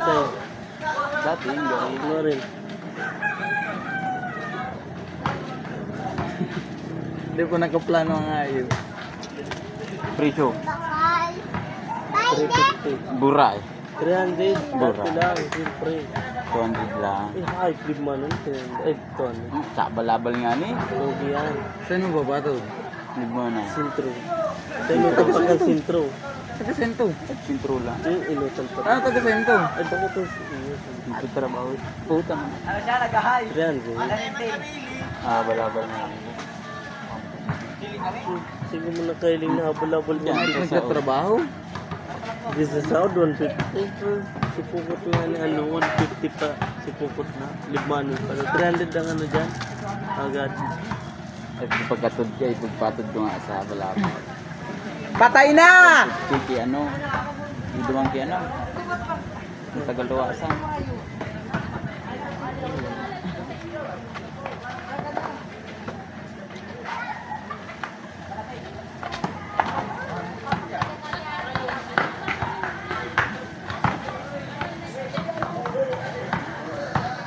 Sa'yo. Dati, gawin Ano rin? Hindi ko nakaplano nga yun. Presyo. 350. Bura eh. 300. Mura. Dati lang, siyempre. 200 lang. Eh, ay, flip man nun. 200. Sa balabal nga ni. Logi yan. Saan mo ba ba ito? Hindi mo na. Sintro. Sa inutan pa kang sintro. Taga Sento. Sintro lang. Yung inutan pa. Ah, taga Sento. Ay, bakit ito? Dito trabaho. Puta mo. 300. Ah, balabal nga. Sige mo na kailing na habol-habol mo. Yan, ito sa trabaho. This is out 150. Si Pukot nga ni ano, 150 pa. Si Pukot na. Libmanon pa. 300 ang ano dyan. Agad. At pagkatod ka, ipagpatod ko nga sa balabal. Patay na! Kiki ano? Iduwang ki ano? Ang tagaluwasan.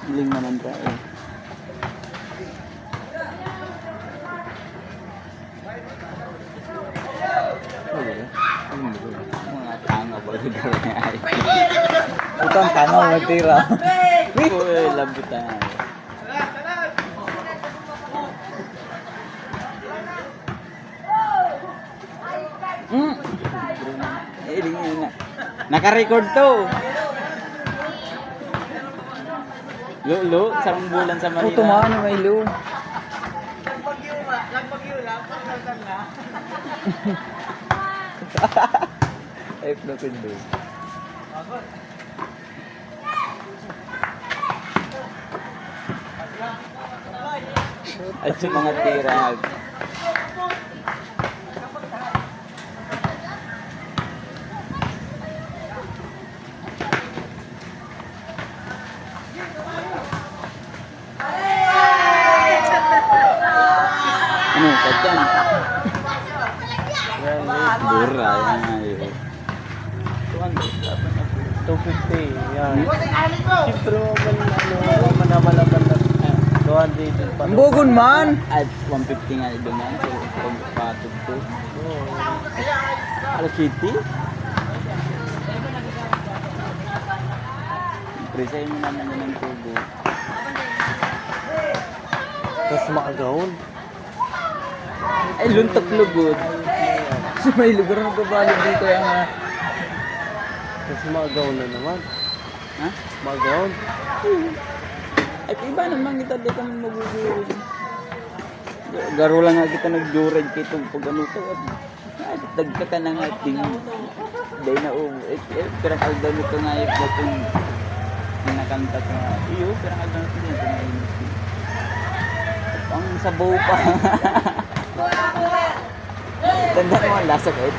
Hiling manandra eh. Mga tanga ba rin niya ay. Ito ang tanong, magtira. Uy, labutan. Eh, di nga. Naka-record to. Lo, sarang bulan sa Manila. Ito mga may lu. Ay, flopin doon. At sa mga tirag. Ano, kadyan? Bura, yan nga yun. 250. Yan. Siyempre mo man ano, manamalaban na 200 din pa. Bugon man! At 150 nga doon yan. So, pagpatod ko. Oo. Ala, kitty? Presay mo naman yun ng tubo. Tapos maagawon. Ay, luntok lugod. Sa may lugar na gabalog dito yung Tapos maagawon na naman. Ha? Maagawon. Ay, iba naman kita di kami magugurod. Garo lang nga kita nag-jurad kito pag ano to. Ay, dagka ka na nga ting. Day na pirang aldaw nito nga yung batong kinakanta ko nga. Iyo, pirang aldaw nito nga yung ang sabaw pa. Tanda mo ang lasa kahit.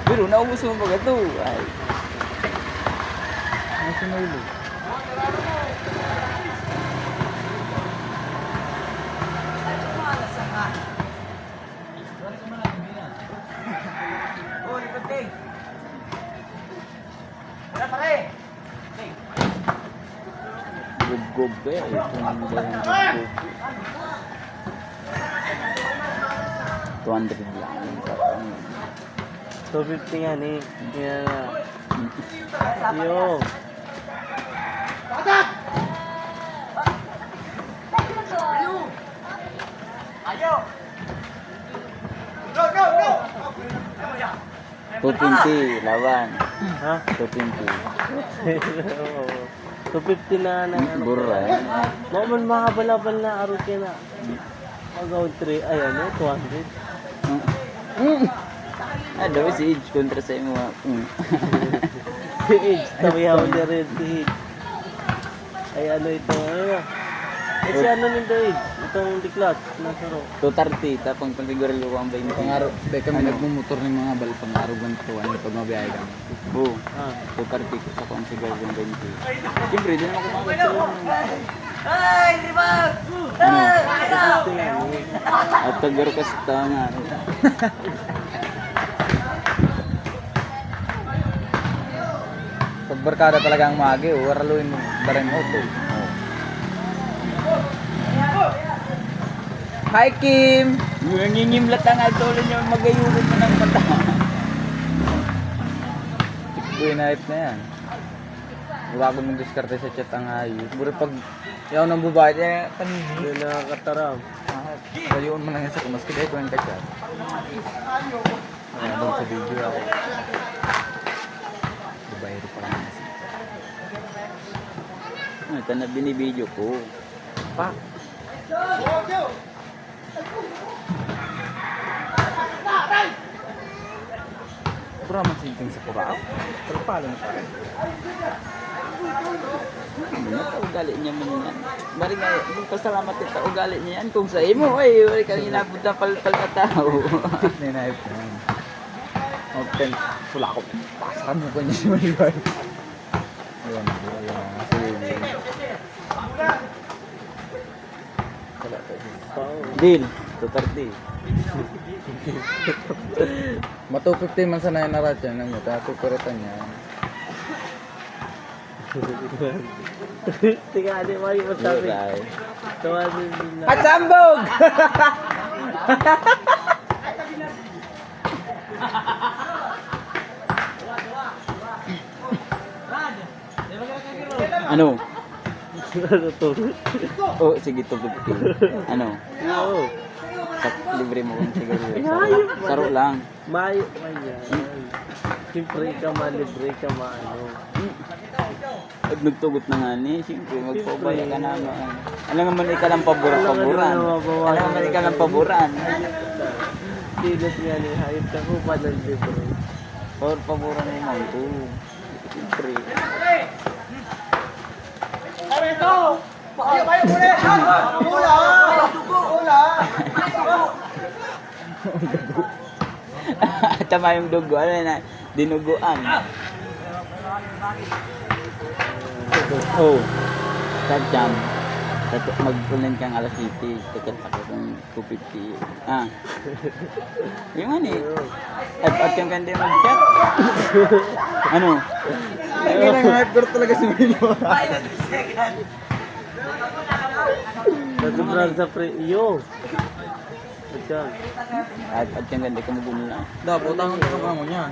Pero naubos mo ba ito? Ay. Ano sa may lu? Gub-gub ba eh. Kung hindi yung gub-gub. 200 lang. 250 yan eh. Yan na. Yo. $220 lawan. Ha? $220. 250 na na. Bura eh. Naman mahabal-habal na araw ka na. Magawin 3. Ay ano? 200. Ah, daw si Age kontra sa imo. Si Age. Tawihaw niya rin si Age. Ay ano ito? Ano na? Eh si ano nito Age? Itong diklat. Nasaro. 230 tapang pansiguro luwang 20. Pangaro, dahil kami nagmumotor ng mga bal, pangaro ganito, ano pag mabiyahe kami. Oo. Ah. 230 ko sa pansiguro 20. Siyempre, di naman kumakas sa Ay, di ba? ano? At kagaro ka sa nga. Pag barkada talaga ang magi, waraluin mo bareng auto. Hi Kim! Nangingimlat ang atuloy niyo magayuron mo ng mata. Tikboy na hype na yan. Wala ko mong diskarte sa chat ang ayos. Buri pag yaw ng babae, kanina. Hindi nakakataram. Kayuon mo lang yan sa kumaski dahil ko yung kachat. Ayan, doon sa video ako. Babae rin pala na siya. Ito na binibideo ko. Pa! Pura man sinting sa kurao. Pero pala na pa rin. Ano na ugali niya man yan. Bari nga, pasalamat ito ugali niya yan. Kung sa imo, ay, wala kang inapunta pal-pal na tao. Ninayip na yan. Ten, sula ko. Pasakan mo ko niya si Malibay. Ayan, ayan. Wala tayo. Deal, 230. Mato 15 man sana yung narat yan. Ang ito, tukuretan niya. Tika, di ba yung masabi? Alright. Tawagin nila. At sambog! Ano? Ano to? Oh, sige, 250. Ano? Oo. Libre mo kung siguro. Ayun, Saro lang. Mayo man yan. Siyempre ka malibre ka maano. At nagtugot na nga ni, siyempre magpabaya ka naman. Alam naman ikaw lang paburan. Alam naman ikaw lang paburan. Dilat nga ni hayop ka ko pa ng libre. Or paburan mo man ko. Siyempre. Tama yung dugo, ano na, dinuguan. Oh, sadyang, mag-ulan kang alas 7, tekan ako ng 250. Ah, yung ano eh, at yung ganda yung mag-chat. Ano? Ang ginang-hype girl talaga si Milo. Nagubran sa iyo. At yung ganda ka magumula. Dapat ang mo niya.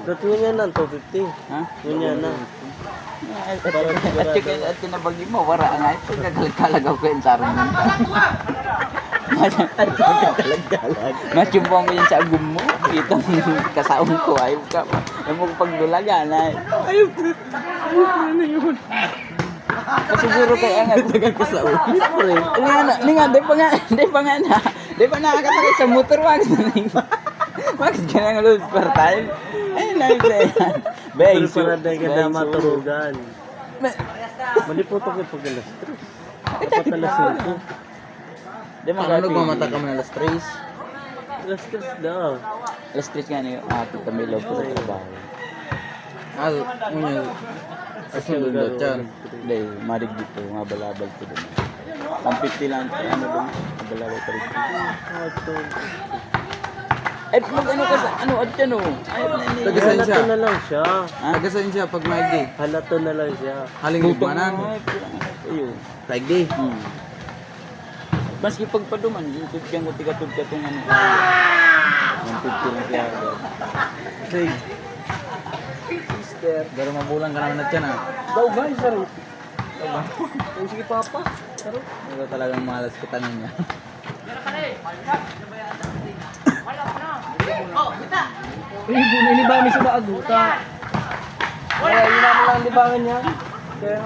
Datuwa nga lang, 250. Ha? Ganyan na. At tinabagi mo, wara nga ito, kagalag-kalag ako yung sarang mo. Machumpong ko yun sa agum mo. Itong kasaong ko, ayaw ka. Ayaw mo ko pagdulagan. Ayaw na yun. Pasiguro kaya nga. Tagal ko sa ulo. Siyempre. Hindi nga, di pa nakakasakit sa motor. Bakit ka nang lose per time? Ayun na yun. Pero para dahil ka na maturugan. Maliputok yung pag-alas 3. Dapat alas 5. Di Ano nagmamata ka mo na alas 3? Alas 3 daw. Alas 3 nga niyo, Tita Milo po sa trabaho. Unya. Asun doon dyan. Hindi, marig dito, mga balabal ko doon. Ang 50 lang, ano doon, mga balabal pa rin. Eh, mag-ano ka sa, ano, at yan o. Ayaw na niya. Tagasan siya. Halato na lang siya. Tagasan siya pag may day. Halato na lang siya. Haling ligmanan. Ayun. Like day. Maski pagpaduman, yung tutyan ko, tiga-tutya itong ano. 150 lang siya. Sige. Pero mabulang ka naman na dyan Daw guys, saro. Sige papa. Saro. Ito talagang malas kita niya. Ini ba may sumaguta? Kaya yun naman lang libangan niya. Kaya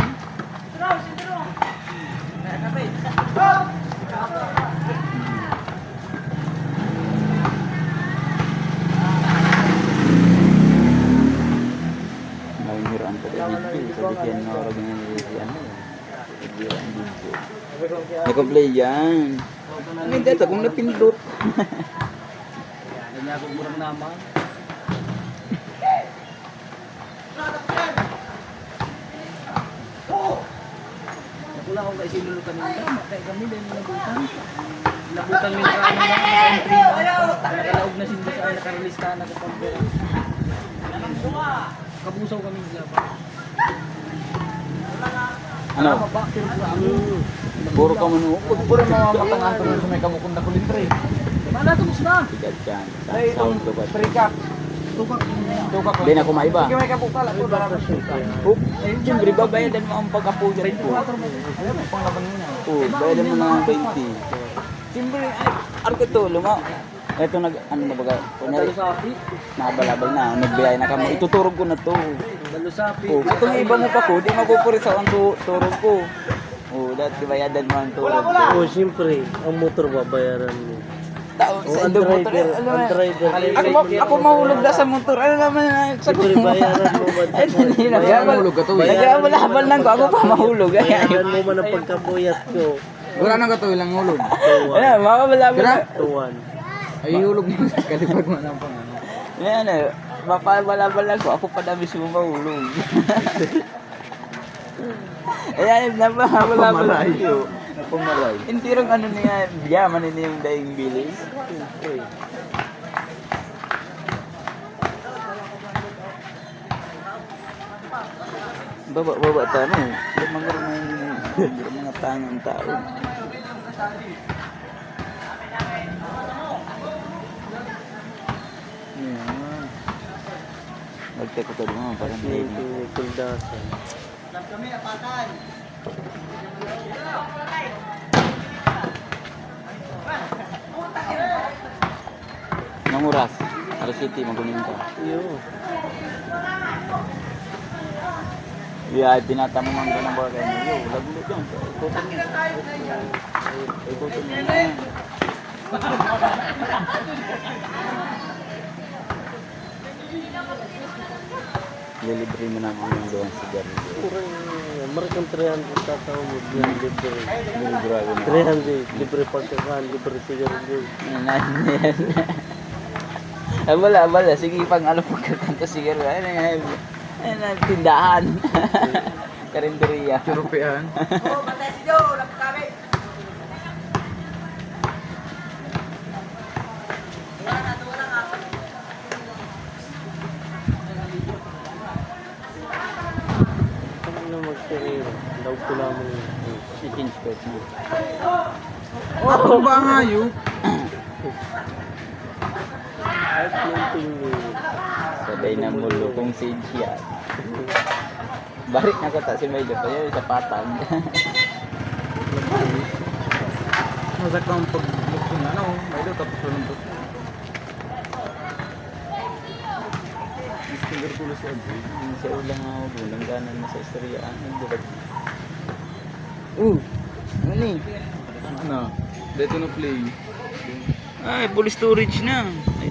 Mahiraan ko din dito. Sabi kaya na orag ng ano. Mahiraan dito. Nag-play yan. Ang dito kung napindot. kanya ako murang naman. Wala akong kasi sinulutan nila. Kaya kami dahil nabutan. Nabutan min ka ano na entry na. Nakalaog na sila sa nakarelista na sa pambera. Kabusaw kami nila ba? Ano? Mabakir ko ako. Puro ka manukod. Puro mga matangato na sa may kamukong na kulitre. Mana tubos na? Tigat yan. Ay, Sound ko ba? Trikak. Tukak. Tukak. Hindi na kumaiba. Sige, may kabukal. Ako darap siya. Oh, siyempre babayadan mo ang pagkapuyan ko. Panglaban mo na. Oh, bayadan mo na ng 20. Siyempre, ay, ano ko ito, Ito ano na baga, kunyari, Dalusapi. nakabalabal na, nagbiyay na kami, ituturog ko na to. Dalusapi. Oh, kung iba mo pa ko, di mapupuri sa ang turog ko. Oh, dati bayadan mo ang turog ko. O, siyempre, ang motor babayaran mo. Tao, O, sa ang indo motor, driver, alam ang mo, driver. ako mahulog na sa motor, ano naman na, sa Siyempre, bayaran mo ba? Ay, hindi na, Mahulog ka to, eh. Nag-aabal lang ko, ako pa mahulog. Bayaran mo man ang pagkapuyat ko. Wala nang katoy lang hulog. Tuwan. Makabalabal na. Tuwan. Ay, hulog mo sa kalipag mo ng pangano. Yan eh, mapabalabal lang ko, ako pa na mismo mahulog. Ayan, napabalabal ko. Napumalay. Hindi rin ano niya, yaman nila yung daing bilis. Siyempre. Baba tayo, no? Lumagaro na yung mga tangang tao. Ayan. Nagteko ka doon, parang hindi. Kuldasan. Manguras. Alas City, magunin ka. Iyo. Yeah, tinatanong ka ng bagay mo. Yo, laglo dyan. Ikutin mo. Ikutin mo na. Lilibre mo naman yung doon sa sigarilyo. Kurang, marakang 300 tataw mo. Yan, libre. Lilibre na. 300, libre pagkakaan, libre sigarilyo. Ay, wala. Sige, pang ano pagkakanta sigarilyo. Ayun na, tindahan. Karinderya. Churupian. Kung ano mag-career, daw ko lamang yun. Si Change Pet mo. Ano ba nga yun? At yung Sabay na mulo kung sage yan. Barik na kata si Medyo pa yun sa patag. Masak ang paglukso na, no? May daw tapos walang tos. Stinger ko sa Adri. Siya ulang ako. Bulang ganan na sa istorya. Ano ni? Ano? Dito na play. Ay, full storage na. Ay,